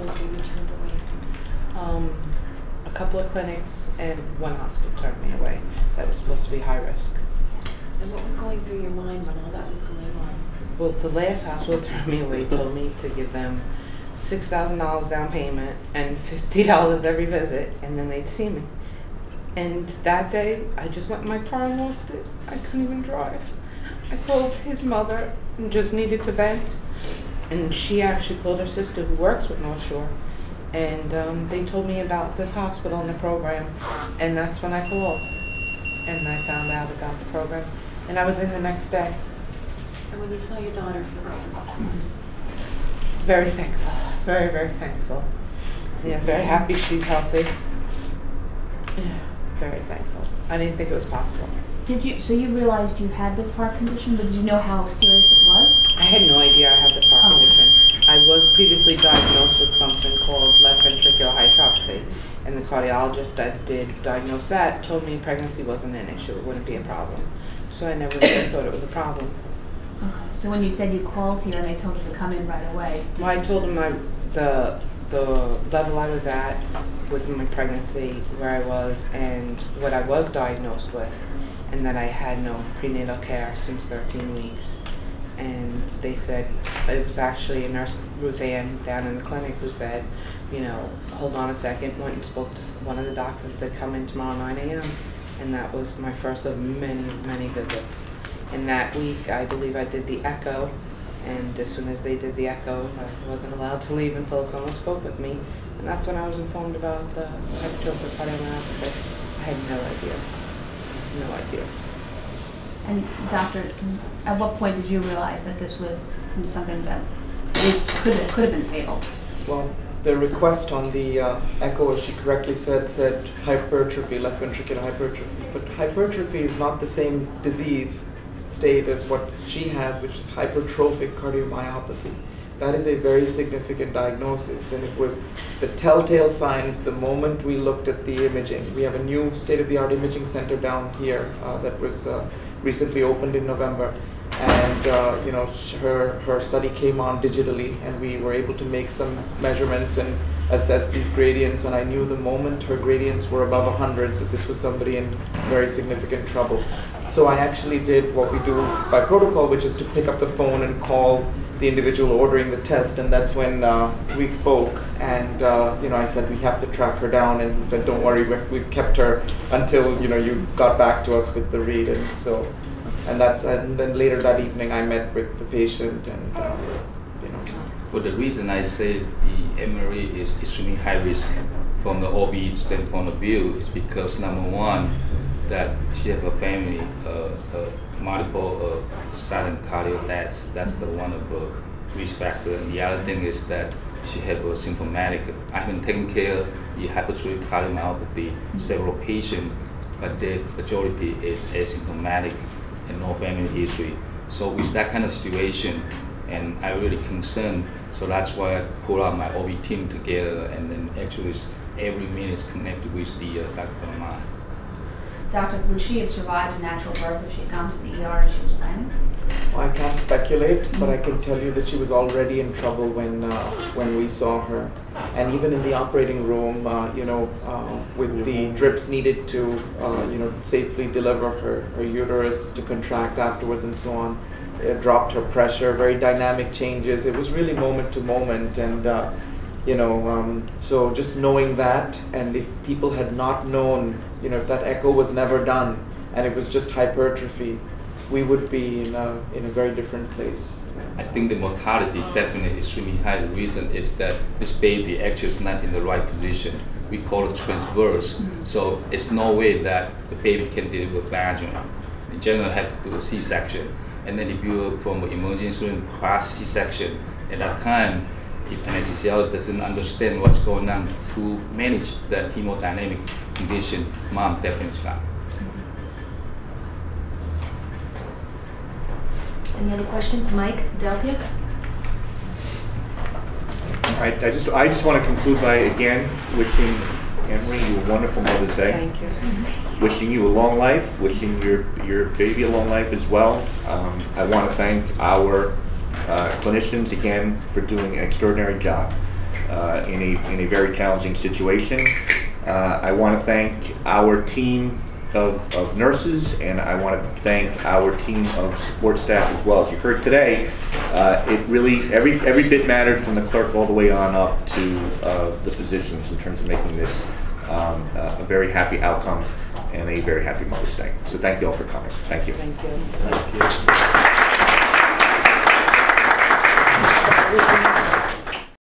hospitals were you turned away from? A couple of clinics and one hospital turned me away that was supposed to be high risk. And what was going through your mind when all that was going on? Well, the last hospital turned me away told me to give them $6,000 down payment and $50 every visit, and then they'd see me. And that day, I just went in my car and lost it. I couldn't even drive. I called his mother and just needed to vent, and she actually called her sister who works with North Shore, and they told me about this hospital and the program, and that's when I called, and I found out about the program, and I was in the next day. And when you saw your daughter for the first time? Very thankful, very, very thankful. Yeah, very happy she's healthy. Yeah, very thankful. I didn't think it was possible. So you realized you had this heart condition, but did you know how serious it was? I had no idea I had this heart condition. I was previously diagnosed with something called left ventricular hypertrophy, and the cardiologist that did diagnose that told me pregnancy wasn't an issue, it wouldn't be a problem. So I never really thought it was a problem. Okay. So when you said you called here and they told you to come in right away? Well, I told them the level I was at with my pregnancy, where I was, and what I was diagnosed with, and that I had no prenatal care since 13 weeks. And they said, it was actually a nurse, Ruth Ann, down in the clinic who said, you know, hold on a second, went and spoke to one of the doctors and said, come in tomorrow 9 a.m. And that was my first of many, many visits. And that week, I believe I did the echo, and as soon as they did the echo, I wasn't allowed to leave until someone spoke with me. And that's when I was informed about the hypertropic cardiomyopathy. I had no idea. No idea. And doctor, at what point did you realize that this was something that could have been fatal? Well, the request on the echo, as she correctly said hypertrophy, left ventricular hypertrophy. But hypertrophy is not the same disease state as what she has, which is hypertrophic cardiomyopathy. That is a very significant diagnosis, and it was the telltale signs the moment we looked at the imaging. We have a new state-of-the-art imaging center down here that was recently opened in November, and you know, her study came on digitally, and we were able to make some measurements and assess these gradients, and I knew the moment her gradients were above 100 that this was somebody in very significant trouble. So I actually did what we do by protocol, which is to pick up the phone and call the individual ordering the test, and that's when we spoke, and you know, I said we have to track her down, and he said don't worry, we've kept her until, you know, you got back to us with the read. And so, and then later that evening I met with the patient, and you know. Well, the reason I say the MRE is extremely high risk from the OB standpoint of view is because, number one, that she have a family, multiple silent cardiac deaths. That's the one of the risk factor. And the other thing is that she have a symptomatic. I have been taking care of the hypertrophic cardiomyopathy, several patients, but the majority is asymptomatic and no family history. So with that kind of situation, and I really concerned, so that's why I pulled out my OB team together, and then actually every minute is connected with the Dr. Mama. Doctor, would she have survived a natural birth if she had gone to the ER as she was planning? Well, I can't speculate, but I can tell you that she was already in trouble when we saw her, and even in the operating room, you know, with the drips needed to, you know, safely deliver her uterus to contract afterwards and so on. It dropped her pressure, very dynamic changes. It was really moment to moment, and you know, so just knowing that, and if people had not known, you know, if that echo was never done and it was just hypertrophy, we would be in a very different place. I think the mortality definitely is extremely high. The reason is that this baby actually is not in the right position. We call it transverse, so it's no way that the baby can deliver vaginal. In general, have to do a C-section, and then if you're from an emergency room cross C-section, at that time, if anesthesiologist doesn't understand what's going on to manage that hemodynamic condition, mom definitely got. Any other questions? Mike, Delphia? All right, I just want to conclude by again wishing Anne-Marie you a wonderful Mother's Day. Thank you. Wishing you a long life, wishing your baby a long life as well. I want to thank our clinicians again for doing an extraordinary job. in a very challenging situation. I want to thank our team of nurses, and I want to thank our team of support staff as well. As you heard today, it really, every bit mattered, from the clerk all the way on up to the physicians, in terms of making this a very happy outcome and a very happy Mother's Day. So thank you all for coming. Thank you. Thank you. Thank you.